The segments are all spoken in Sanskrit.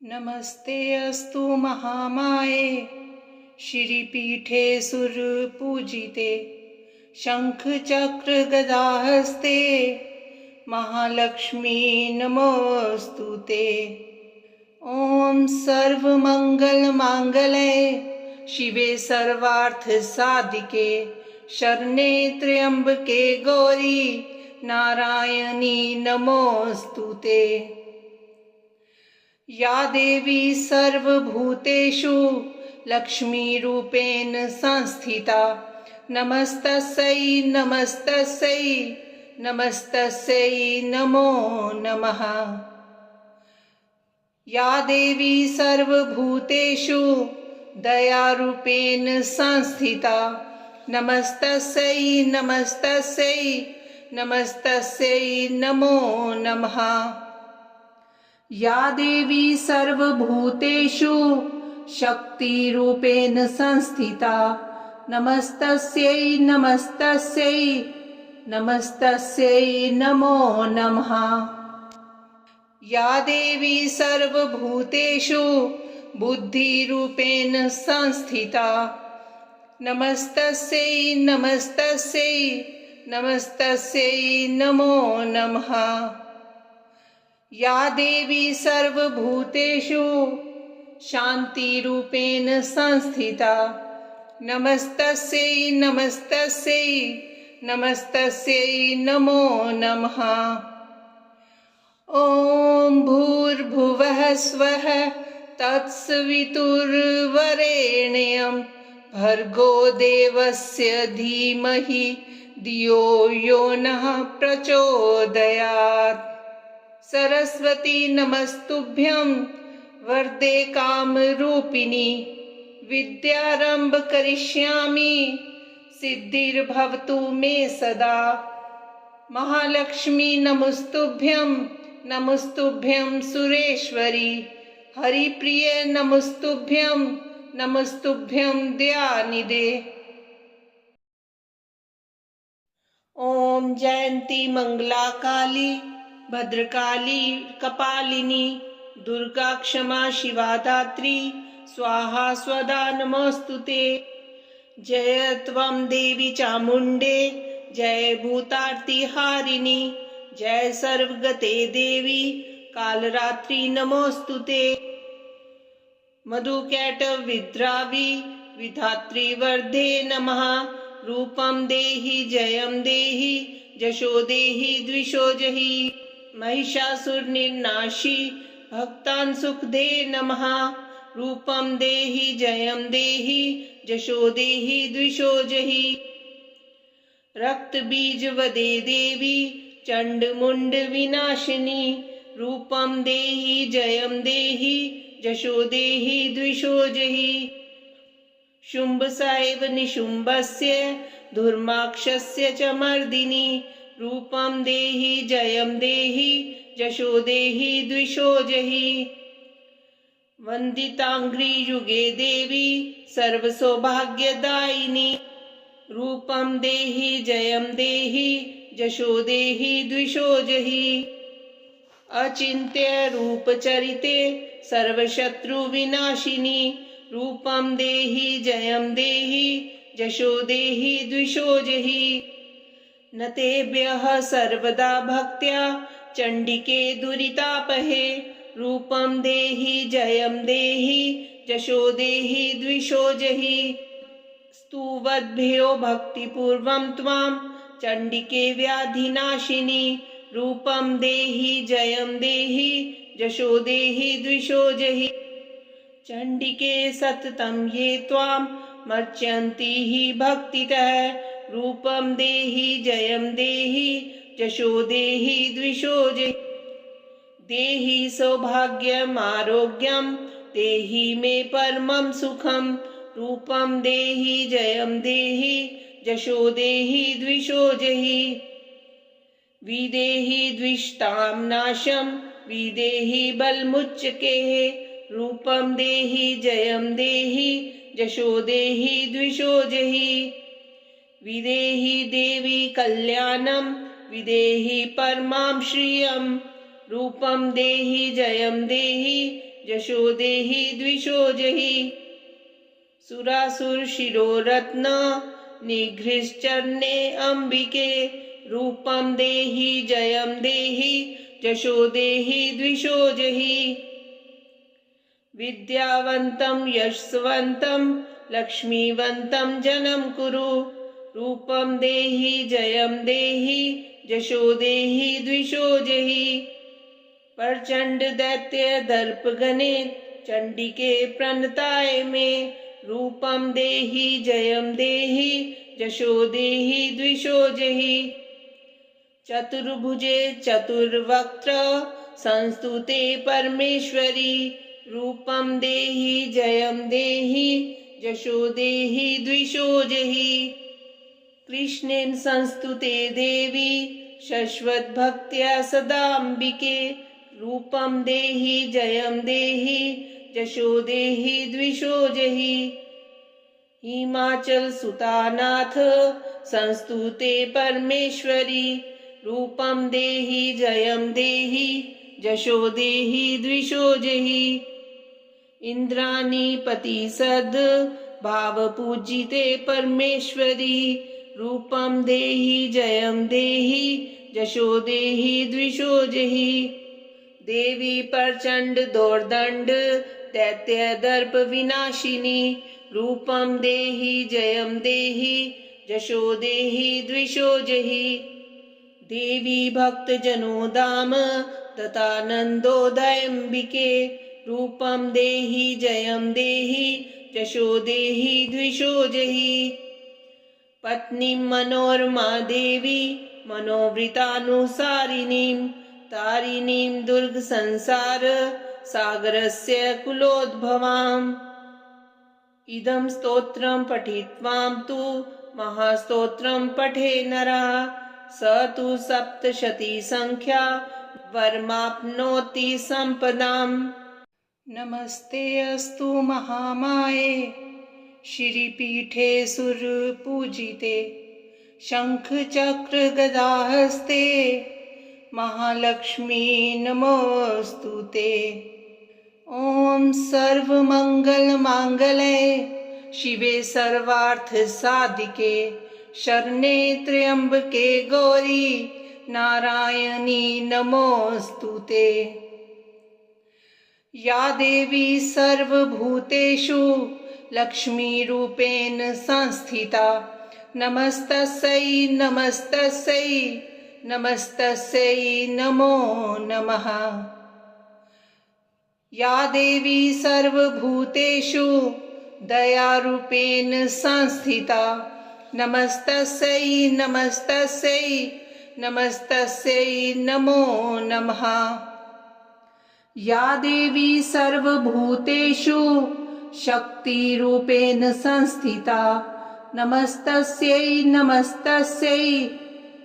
नमस्ते अस्तु महामाये श्रीपीठे सुरपूजिते शंखचक्र गदाहस्ते महालक्ष्मी नमोस्तुते। ओम सर्वमंगल मांगल्ये शिवे सर्वार्थ साधिके शरण्ये त्र्यंबके गौरी नारायणी नमोस्तुते। या देवी सर्वभूतेषु लक्ष्मीरूपेण संस्थिता नमस्तस्यै नमस्तस्यै नमस्तस्यै नमो नमः। या देवी सर्वभूतेषु दयारूपेण संस्थिता नमस्तस्यै नमस्तस्यै नमस्तस्यै नमो नमः। या देवी सर्वभूतेषु शक्तिरूपेण संस्थिता नमस्तस्यै नमस्तस्यै नमस्तस्यै नमो नमः। या देवी सर्वभूतेषु बुद्धिरूपेण संस्थिता नमस्तस्यै नमस्तस्यै नमस्तस्यै नमो नमः। या देवी सर्वभूतेषु शान्तिरूपेण संस्थिता नमस्तस्यै नमस्तस्यै नमस्तस्यै नमो नमः। ॐ भूर्भुवः स्वः तत्सवितुर्वरेण्यं भर्गो देवस्य धीमहि धियो यो नः प्रचोदयात्। सरस्वती नमस्तुभ्यं वरदे कामरूपिणी विद्यारंभ करिष्यामि सिद्धिर्भवतु मे सदा। महालक्ष्मी नमस्तुभ्यं नमस्तुभ्यं सुरेश्वरी हरिप्रिय नमस्तुभ्यं नमस्तुभ्यं दयानिधे। ओम जयंती मंगला काली भद्रकाली कपालिनी दुर्गा क्षमा शिवा धात्री स्वाहा स्वधा नमोस्तुते। जय त्वं देवी चामुंडे जय भूतार्ति हारिणी जय सर्वगते देवी कालरात्रि नमोस्तुते। मधुकैटविद्रावि विधात्री वरदे नमः। रूपं देहि जयं देहि जशो देहि द्विषो जहि। महिषासुरनिर्नाशी भक्तान् सुखदे नमः। रूपं देहि जयं देहि जशो देहि द्विषो जहि। रक्तबीजवदे देवी चंडमुंड विनाशिनी रूपं देहि जयं देहि जशो देहि द्विषो जहि। शुंभसायव निशुंभस्य धुर्माक्षस्य च मर्दिनी रूपं देहि जयं देहि जशो देहि द्विषो जहि। वंदितांघ्रियुगे देवी सर्वसौभाग्यदायिनी रूपं देहि जयं देहि जशो देहि द्विषो जहि। अचिन्त्य रूपचरिते सर्वशत्रुविनाशिनी रूपं देहि जयं देहि जशो देहि द्विषो जहि। न तेभ्यः सर्वदा भक्त्या चंडिके दुरितापहे रूपं देहि जयं देहि जशो देहि द्विषो जहि। स्तुवद्भ्यो भक्तिपूर्वं त्वां चंडिके व्याधिनाशिनी रूपं देहि जयं देहि जशो देहि द्विषो जहि। चंडिके सततं ये त्वां मर्च्यन्ति हि भक्तितः रूपं देहि जयं देहि जशो देहि द्विषो जहि। देहि सौभाग्यम् आरोग्यं देहि मे परमं सुखं रूपं देहि जयं देहि जशो देहि द्विषो जहि। विदेहि द्विषतां नाशं विदेहि बलमुच्चकेः रूपं देहि जयं देहि जशो देहि द्विषो जहि। विदेहि देवी कल्याणं विदेहि परमां श्रियं रूपं देहि जयं देहि जशो देहि द्विषो जहि। सुरासुर शिरोरत्न निघ्रिश्चरणे अंबिके, रूपं देहि जयं देहि जशो देहि द्विषो जहि। विद्यावन्तं यशस्वन्तं लक्ष्मीवन्तं जनं कुरु, रूपं देहि जयं देहि जशो देहि द्विषो जहि। प्रचंड दैत्य दर्प गणे चंडिके प्रणताय में, रूपं देहि जयं देहि जशो देहि द्विषो जहि। चतुर्भुजे चतुर्वक्त्र संस्तुते परमेश्वरी, रूपं देहि जयं देहि जशो देहि द्विषो जहि। कृष्णेन संस्तुते देवी शश्वत भक्त्या सदाम्बिके, रूपं देहि जयं देहि जशो देहि द्विषो जहि। हिमाचल सुतानाथ संस्तुते परमेश्वरी, रूपं देहि जयं देहि जशो देहि द्विषो जहि। इंद्राणीपति सद भाव पूजिते परमेश्वरी, रूपं देहि जयं देहि जशो देहि द्विषो जहि। देवी प्रचंड दोर्दंड दैत्य दर्प विनाशिनी, रूपं देहि जयं देहि जशो देहि द्विषो जहि। देवी भक्त जनो धाम तथानंदोदयंबिके, रूपं देहि जयं देहि जशो देहि द्विषो जहि। पत्नी मनोरमा देवी मनोवृतानुसारिणीं, तारिणीं दुर्ग संसार सागरस्य कुलोद्भवाम्। इदं स्तोत्रं पठित्वां तु महास्तोत्रं पठे नरः, स तु सप्तशती संख्या वरमाप्नोति संपदाम्। नमस्ते अस्तु महामाये श्रीपीठे सुरपूजिते, शंख चक्र गदाहस्ते महालक्ष्मी नमोस्तुते। ओम सर्वमंगल मांगल्ये शिवे सर्वार्थ साधिके, शरणे त्र्यंबके गौरी नारायणी नमोस्तुते। या देवी सर्वभूतेषु लक्ष्मी रूपेण संस्थिता, नमस्तस्यै नमस्तस्यै नमस्तस्यै नमो नमः। या देवी सर्वभूतेषु दयारूपेण संस्थिता, नमस्तस्यै नमस्तस्यै नमस्तस्यै नमो नमः। या देवी सर्वभूतेषु शक्तिरूपेण संस्थिता, नमस्तस्यै नमस्तस्यै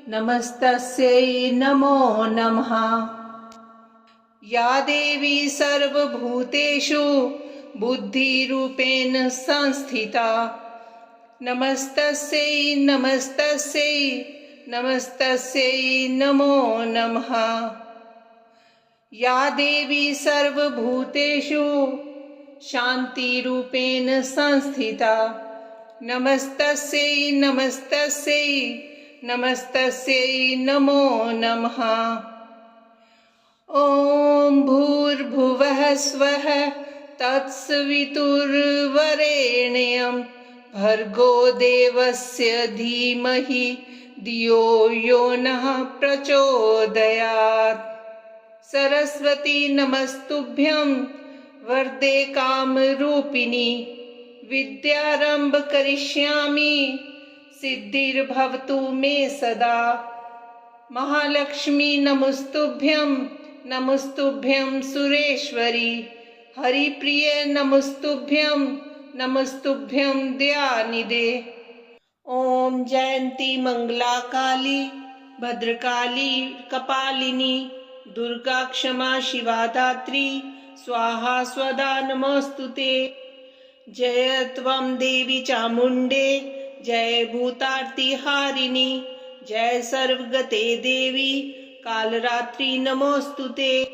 नमस्तस्यै नमो नमः। या देवी सर्वभूतेषु बुद्धिरूपेण संस्थिता, नमस्तस्यै नमस्तस्यै नमस्तस्यै नमो नमः। या देवी सर्वभूतेषु शान्तिरूपेण संस्थिता, नमस्तस्यै नमस्तस्यै नमस्तस्यै नमो नमः। ॐ भूर्भुवः स्वः तत्सवितुर्वरेण्यं भर्गो देवस्य धीमहि धियो यो नः प्रचोदयात्। सरस्वती नमस्तुभ्यं वरदे कामरूपिणी, विद्यारंभ करिष्यामि सिद्धिर्भवतु मे सदा। महालक्ष्मी नमस्तुभ्यं नमस्तुभ्यं सुरेश्वरी, हरिप्रिय नमस्तुभ्यं नमस्तुभ्यं दयानिधे। ओम जयंती मंगला काली भद्रकाली कपालिनी, दुर्गा क्षमा शिवा धात्री स्वाहा स्वदा नमोस्तुते। जय त्वं देवी चामुंडे, जय भूतार्ति हारिणी, जय सर्वगते देवी कालरात्रि नमोस्तुते।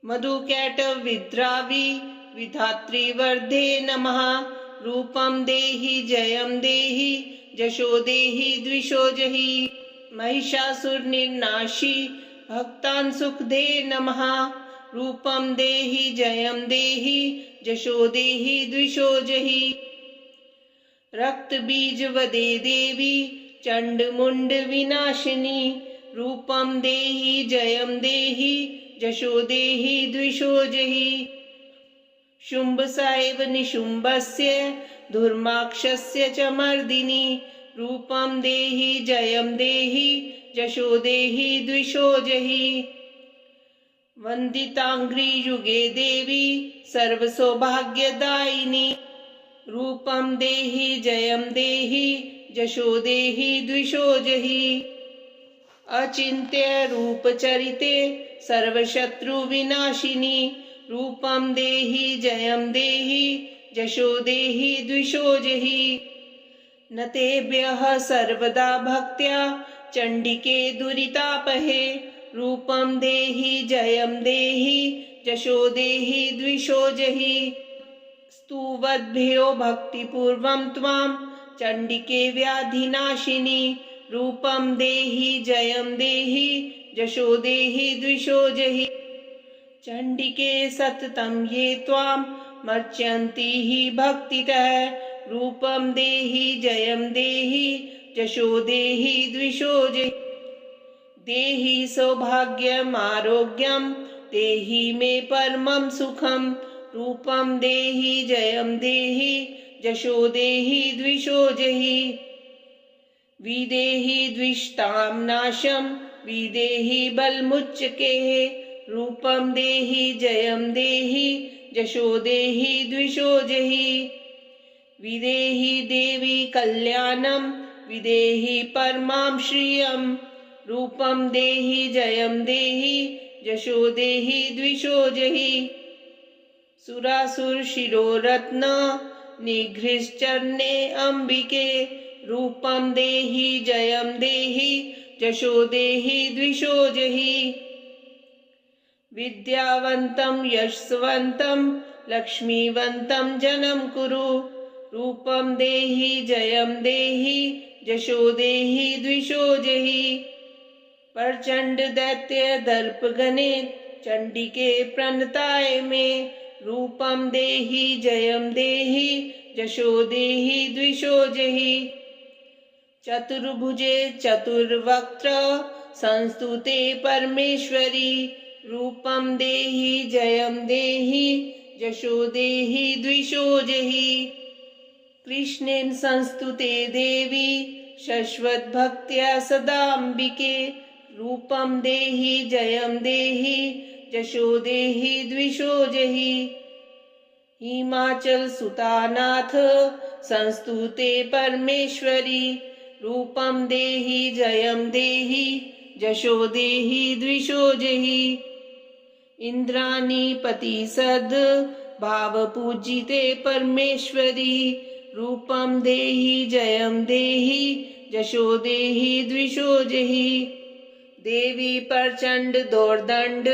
मधुकैटविद्रावि विधात्रीवर्धे नमः। रूपं देहि जयं देहि जशो देहि द्विषो जहि। महिषासुरनिर्नाशी भक्तान् सुखदे नमः। रूपं देहि जयं देहि जशो देहि द्विषो जहि। रक्तबीजवदे देवी चण्डमुण्ड विनाशिनी। रूपं देहि जयं देहि जशो देहि द्विषो जहि। शुम्भसायव निशुम्भस्य धुर्माक्षस्य च मर्दिनी। रूपं देहि जयं देहि जशो देहि द्विषो जहि। वन्दिताङ्घ्रियुगे देवी सर्वसौभाग्यदायिनी। रूपं देहि जयं देहि जशो देहि द्विषो जहि। अचिन्त्य रूपचरिते सर्वशत्रुविनाशिनी। रूपं देहि जयं देहि जशो देहि द्विषो जहि। न तेभ्यः सर्वदा भक्त्या चण्डिके दुरितापहे। रूपं देहि जयं देहि जशो देहि द्विषो जहि। स्तुवद्भ्यो भक्तिपूर्वं त्वां चण्डिके व्याधिनाशिनी। रूपं देहि जयं देहि जशो देहि द्विषो जहि। चण्डिके सततं ये त्वां मर्च्यन्ति हि भक्तितः। रूपं देहि जयं देहि जशो देहि द्विषो जहि। देहि सौभाग्यमारोग्यं देहि मे परमं सुखं। रूपं देहि जयं देहि जशो देहि द्विषो जहि। विदेहि द्विषतां नाशं विदेहि बलमुच्चकेः। रूपं देहि जयं देहि जशो देहि द्विषो जहि। विदेहि देवी कल्याणं विदेहि परमां श्रियं। रूपं देहि जयं देहि जशो देहि द्विषो जहि। सुरासुरशिरोरत्न निगृह्यश्चरणे अम्बिके। रूपं देहि जयं देहि जशो देहि द्विषो जहि। विद्यावन्तं यशस्वन्तं लक्ष्मीवन्तं जनं कुरु। रूपं देहि जयं देहि जशो देहि द्विषो जहि। प्रचण्ड दैत्य दर्पगणे चण्डिके प्रणताय मे। रूपं देहि जयं देहि जशो देहि द्विषो जहि। चतुर्भुजे चतुर्वक्त्र संस्तुते परमेश्वरी। रूपं देहि जयं देहि जशो देहि द्विषो जहि। कृष्णेन संस्तुते देवी शश्वतभक्त्या सदाम्बिके। रूपं देहि जयं देहि जशो देहि द्विषो जहि। हिमाचल सुतानाथ संस्तुते परमेश्वरी। रूपं देहि जयं देहि जशो देहि द्विषो जहि। इंद्राणीपति सद भावपूजिते परमेश्वरी। रूपं देहि जयं देहि जशो देहि द्विषो जहि। देवी प्रचंड दोर्दंड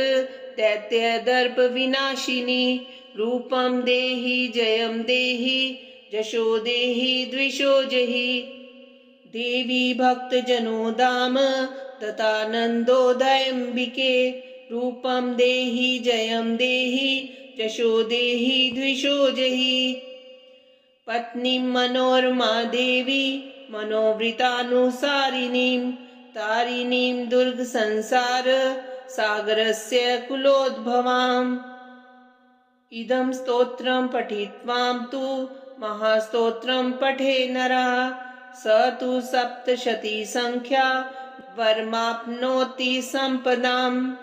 दैत्य दर्प विनाशिनी। रूपं देहि जयं देहि जशो देहि द्विषो जहि। देवी भक्त जनोदाम तथानंदोदयंबिके। रूपं देहि जयं देहि जशो देहि द्विषो जहि। पत्नी मनोरमा देवी मनोवृतानुसारिणीं तारिणीं दुर्ग संसार सागरस्य कुलोद्भवाम्। इदं स्तोत्रं पठित्वां तु महास्तोत्रं पठे नरः स तु सप्तशती संख्या वरमाप्नोति संपदाम्।